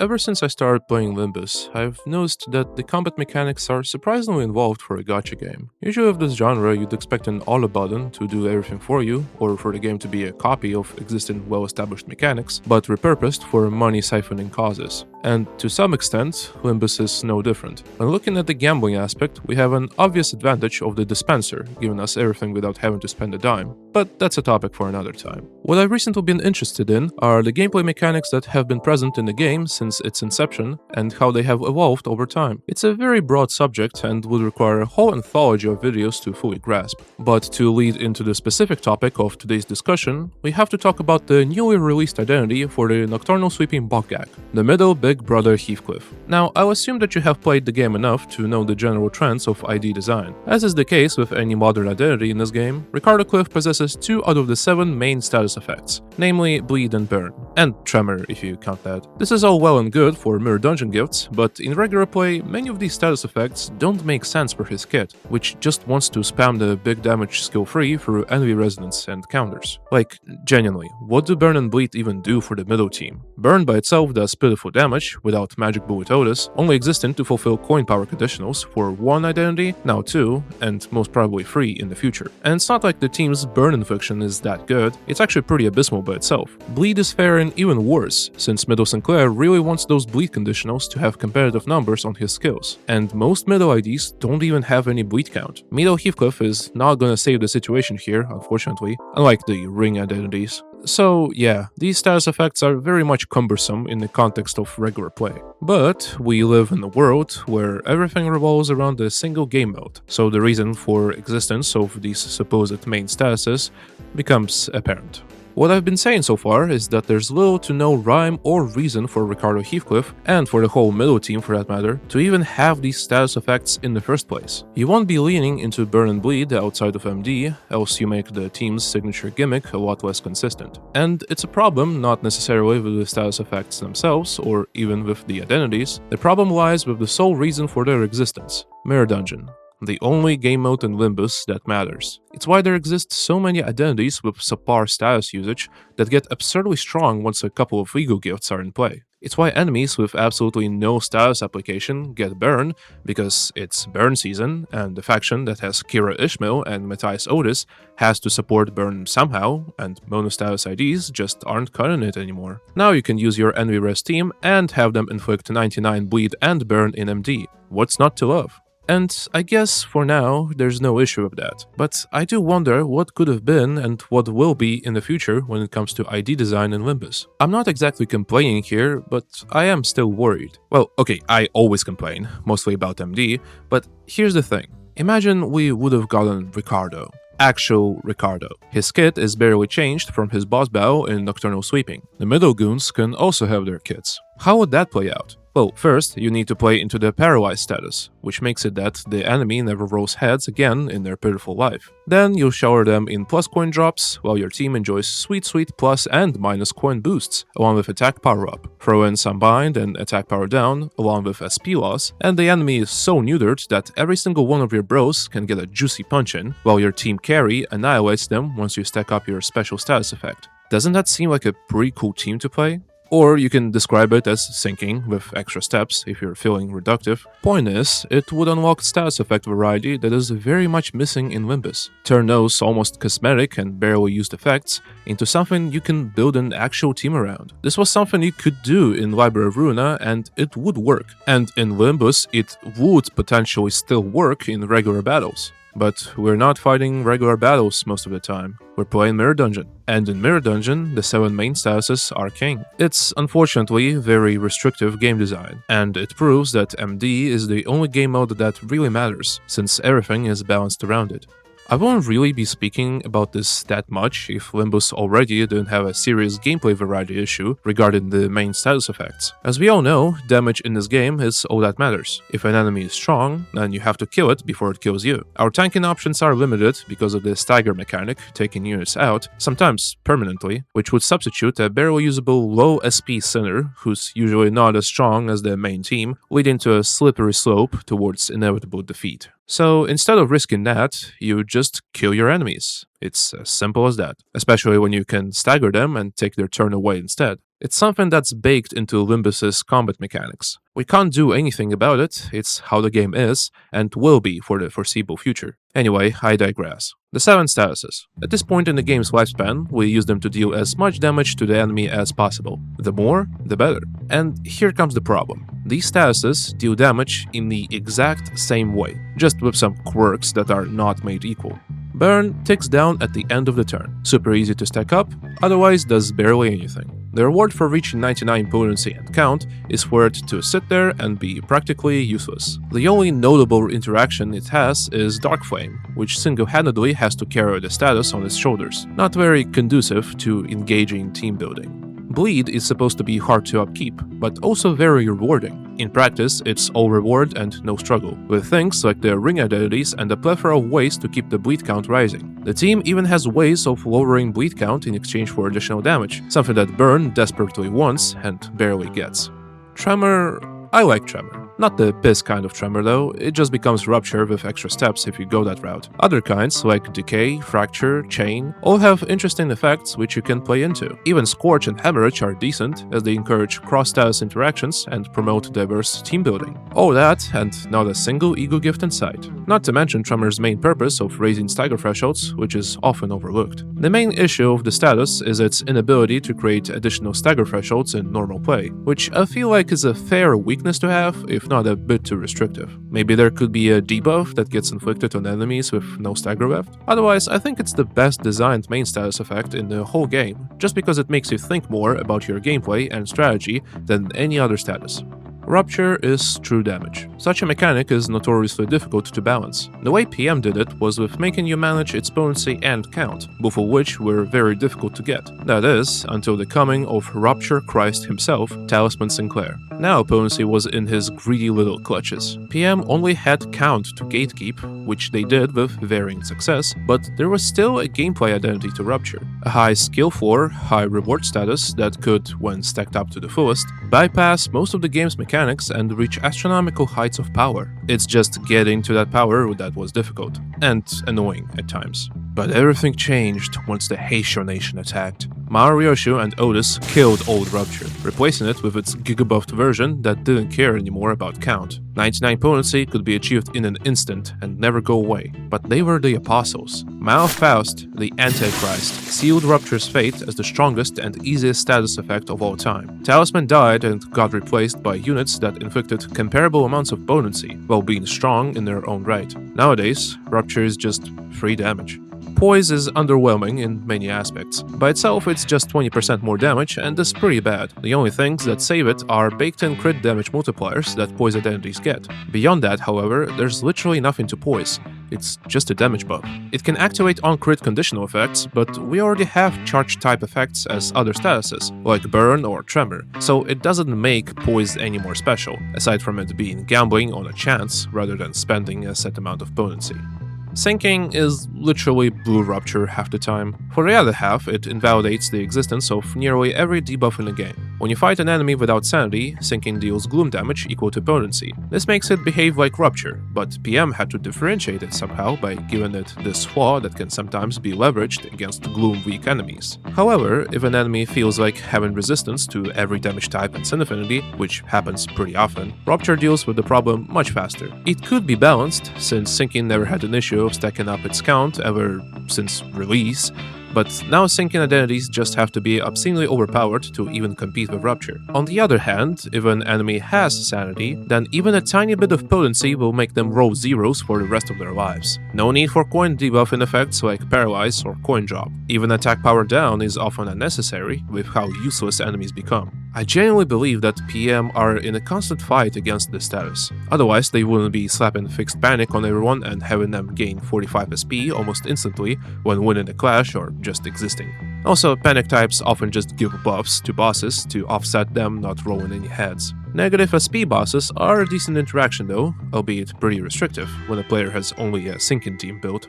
Ever since I started playing Limbus, I've noticed that the combat mechanics are surprisingly involved for a gacha game. Usually with this genre, you'd expect an auto button to do everything for you, or for the game to be a copy of existing well-established mechanics, but repurposed for money-siphoning causes. And to some extent, Limbus is no different. When looking at the gambling aspect, we have an obvious advantage of the dispenser, giving us everything without having to spend a dime. But that's a topic for another time. What I've recently been interested in are the gameplay mechanics that have been present in the game since its inception and how they have evolved over time. It's a very broad subject and would require a whole anthology of videos to fully grasp. But to lead into the specific topic of today's discussion, we have to talk about the newly released identity for the nocturnal sweeping Bokgak, the middle big brother Heathcliff. Now, I'll assume that you have played the game enough to know the general trends of ID design. As is the case with any modern identity in this game, Ricardocliff possesses 2 out of the 7 main status effects, namely Bleed and Burn, and Tremor if you count that. This is all well and good for Mirror Dungeon gifts, but in regular play, many of these status effects don't make sense for his kit, which just wants to spam the big damage skill free through envy resonance and counters. Like, genuinely, what do Burn and Bleed even do for the middle team? Burn by itself does pitiful damage, without Magic Bullet Otis, only existing to fulfill coin power conditionals for 1 identity, now 2, and most probably 3 in the future. And it's not like the team's Burn infliction is that good, it's actually pretty abysmal by itself. Bleed is faring even worse, since Middle Sinclair really wants those bleed conditionals to have competitive numbers on his skills, and most middle IDs don't even have any bleed count. Middle Heathcliff is not gonna save the situation here, unfortunately, unlike the ring identities. So yeah, these status effects are very much cumbersome in the context of regular play. But we live in a world where everything revolves around a single game mode, so the reason for existence of these supposed main statuses becomes apparent. What I've been saying so far is that there's little to no rhyme or reason for Ricardo Heathcliff, and for the whole middle team for that matter, to even have these status effects in the first place. You won't be leaning into Burn and Bleed outside of MD, else you make the team's signature gimmick a lot less consistent. And it's a problem not necessarily with the status effects themselves, or even with the identities. The problem lies with the sole reason for their existence: Mirror Dungeon. The only game mode in Limbus that matters. It's why there exist so many identities with subpar status usage that get absurdly strong once a couple of legal gifts are in play. It's why enemies with absolutely no status application get Burn, because it's Burn season, and the faction that has Kira Ishmael and Matthias Otis has to support Burn somehow, and mono-status IDs just aren't cutting it anymore. Now you can use your Envy Res team and have them inflict 99 Bleed and Burn in MD. What's not to love? And I guess for now, there's no issue with that. But I do wonder what could have been and what will be in the future when it comes to ID design in Limbus. I'm not exactly complaining here, but I am still worried. Well, okay, I always complain, mostly about MD, but here's the thing. Imagine we would have gotten Ricardo. Actual Ricardo. His kit is barely changed from his boss battle in Nocturnal Sweeping. The middle goons can also have their kits. How would that play out? Well, first, you need to play into the paralyzed status, which makes it that the enemy never rolls heads again in their pitiful life. Then you'll shower them in plus coin drops, while your team enjoys sweet plus and minus coin boosts, along with attack power up. Throw in some bind and attack power down, along with SP loss, and the enemy is so neutered that every single one of your bros can get a juicy punch in, while your team carry annihilates them once you stack up your special status effect. Doesn't that seem like a pretty cool team to play? Or you can describe it as syncing with extra steps if you're feeling reductive. Point is, it would unlock status effect variety that is very much missing in Limbus. Turn those almost cosmetic and barely used effects into something you can build an actual team around. This was something you could do in Library of Ruina and it would work. And in Limbus, it would potentially still work in regular battles. But we're not fighting regular battles most of the time. We're playing Mirror Dungeon. And in Mirror Dungeon, the 7 main statuses are king. It's unfortunately very restrictive game design, and it proves that MD is the only game mode that really matters, since everything is balanced around it. I won't really be speaking about this that much if Limbus already didn't have a serious gameplay variety issue regarding the main status effects. As we all know, damage in this game is all that matters. If an enemy is strong, then you have to kill it before it kills you. Our tanking options are limited because of the stagger mechanic, taking units out, sometimes permanently, which would substitute a barely usable low SP Sinner, who's usually not as strong as the main team, leading to a slippery slope towards inevitable defeat. So instead of risking that, you just kill your enemies. It's as simple as that, especially when you can stagger them and take their turn away instead. It's something that's baked into Limbus's combat mechanics. We can't do anything about it, it's how the game is, and will be for the foreseeable future. Anyway, I digress. The 7 statuses. At this point in the game's lifespan, we use them to deal as much damage to the enemy as possible. The more, the better. And here comes the problem. These statuses deal damage in the exact same way, just with some quirks that are not made equal. Burn ticks down at the end of the turn, super easy to stack up, otherwise does barely anything. The reward for reaching 99 potency and count is for it to sit there and be practically useless. The only notable interaction it has is Dark Flame, which single-handedly has to carry the status on its shoulders, not very conducive to engaging team building. Bleed is supposed to be hard to upkeep, but also very rewarding. In practice, it's all reward and no struggle, with things like the ring identities and a plethora of ways to keep the bleed count rising. The team even has ways of lowering bleed count in exchange for additional damage, something that Burn desperately wants and barely gets. Tremor... I like Tremor. Not the piss kind of tremor though, it just becomes rupture with extra steps if you go that route. Other kinds, like decay, fracture, chain, all have interesting effects which you can play into. Even scorch and hemorrhage are decent, as they encourage cross-status interactions and promote diverse team building. All that, and not a single ego gift in sight. Not to mention Tremor's main purpose of raising stagger thresholds, which is often overlooked. The main issue of the status is its inability to create additional stagger thresholds in normal play, which I feel like is a fair weakness to have, if not a bit too restrictive. Maybe there could be a debuff that gets inflicted on enemies with no stagger left. Otherwise, I think it's the best designed main status effect in the whole game, just because it makes you think more about your gameplay and strategy than any other status. Rupture is true damage. Such a mechanic is notoriously difficult to balance. The way PM did it was with making you manage its potency and count, both of which were very difficult to get. That is, until the coming of Rupture Christ himself, Talisman Sinclair. Now potency was in his greedy little clutches. PM only had count to gatekeep, which they did with varying success, but there was still a gameplay identity to Rupture. A high skill floor, high reward status that could, when stacked up to the fullest, bypass most of the game's mechanics and reach astronomical heights of power. It's just getting to that power that was difficult, and annoying at times. But everything changed once the Heisho Nation attacked. Maorioshu and Otis killed old Rupture, replacing it with its gigabuffed version that didn't care anymore about count. 99 potency could be achieved in an instant and never go away, but they were the apostles. Mao Faust, the Antichrist, sealed Rupture's fate as the strongest and easiest status effect of all time. Talisman died and got replaced by units that inflicted comparable amounts of potency, while being strong in their own right. Nowadays, Rupture is just free damage. Poise is underwhelming in many aspects. By itself, it's just 20% more damage and is pretty bad. The only things that save it are baked-in crit damage multipliers that Poise identities get. Beyond that, however, there's literally nothing to Poise. It's just a damage buff. It can activate on-crit conditional effects, but we already have charge-type effects as other statuses, like Burn or Tremor, so it doesn't make Poise any more special, aside from it being gambling on a chance rather than spending a set amount of potency. Sinking is literally blue Rupture half the time. For the other half, it invalidates the existence of nearly every debuff in the game. When you fight an enemy without sanity, Sinking deals gloom damage equal to potency. This makes it behave like Rupture, but PM had to differentiate it somehow by giving it this flaw that can sometimes be leveraged against gloom weak enemies. However, if an enemy feels like having resistance to every damage type and sin affinity, which happens pretty often, Rupture deals with the problem much faster. It could be balanced, since Sinking never had an issue of stacking up its count ever since release, but now Sinking identities just have to be obscenely overpowered to even compete with Rupture. On the other hand, if an enemy has sanity, then even a tiny bit of potency will make them roll zeros for the rest of their lives. No need for coin debuff in effects like Paralyze or Coin Drop. Even attack power down is often unnecessary with how useless enemies become. I genuinely believe that PM are in a constant fight against this status. Otherwise, they wouldn't be slapping Fixed Panic on everyone and having them gain 45 SP almost instantly when winning a clash or just existing. Also, Panic types often just give buffs to bosses to offset them not rolling any heads. Negative SP bosses are a decent interaction though, albeit pretty restrictive when a player has only a Sinking team build.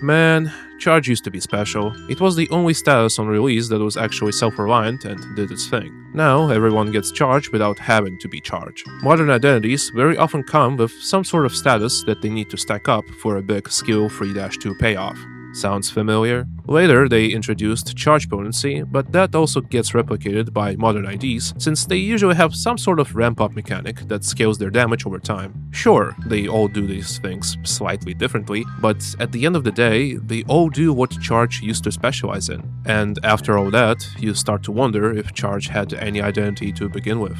Man, Charge used to be special. It was the only status on release that was actually self-reliant and did its thing. Now, everyone gets Charge without having to be Charge. Modern identities very often come with some sort of status that they need to stack up for a big skill 3-2 payoff. Sounds familiar? Later, they introduced charge potency, but that also gets replicated by modern IDs, since they usually have some sort of ramp-up mechanic that scales their damage over time. Sure, they all do these things slightly differently, but at the end of the day, they all do what charge used to specialize in. And after all that, you start to wonder if charge had any identity to begin with.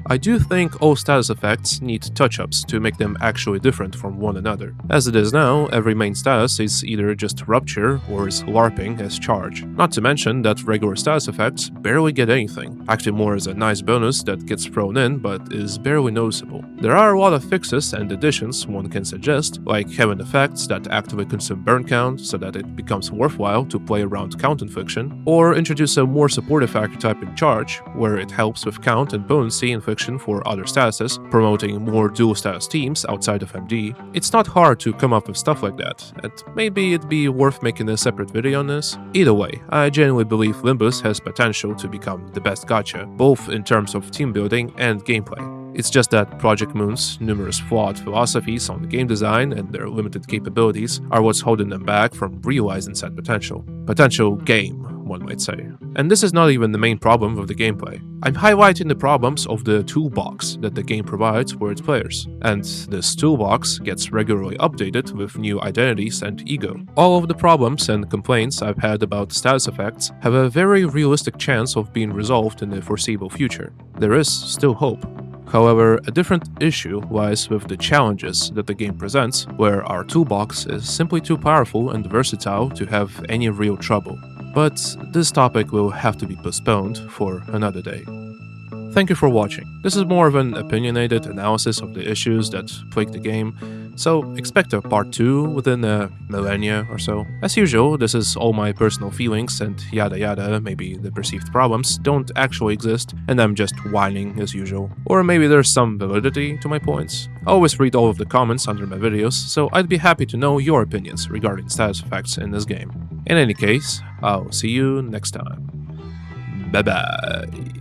I do think all status effects need touch-ups to make them actually different from one another. As it is now, every main status is either just Rupture or is LARPing as Charge. Not to mention that regular status effects barely get anything, acting more as a nice bonus that gets thrown in but is barely noticeable. There are a lot of fixes and additions one can suggest, like having effects that actively consume burn count so that it becomes worthwhile to play around count infliction, or introduce a more supportive archetype in Charge, where it helps with count and potency infliction for other statuses, promoting more dual status teams outside of MD. It's not hard to come up with stuff like that, and maybe it'd be worth making a separate video on this. Either way, I genuinely believe Limbus has potential to become the best gacha, both in terms of team building and gameplay. It's just that Project Moon's numerous flawed philosophies on game design and their limited capabilities are what's holding them back from realizing said potential. Potential game, one might say. And this is not even the main problem of the gameplay. I'm highlighting the problems of the toolbox that the game provides for its players. And this toolbox gets regularly updated with new identities and ego. All of the problems and complaints I've had about status effects have a very realistic chance of being resolved in the foreseeable future. There is still hope. However, a different issue lies with the challenges that the game presents, where our toolbox is simply too powerful and versatile to have any real trouble. But this topic will have to be postponed for another day. Thank you for watching. This is more of an opinionated analysis of the issues that plague the game, so expect a part 2 within a millennia or so. As usual, this is all my personal feelings and yada yada, maybe the perceived problems don't actually exist and I'm just whining as usual. Or maybe there's some validity to my points. I always read all of the comments under my videos, so I'd be happy to know your opinions regarding status effects in this game. In any case, I'll see you next time. Bye bye.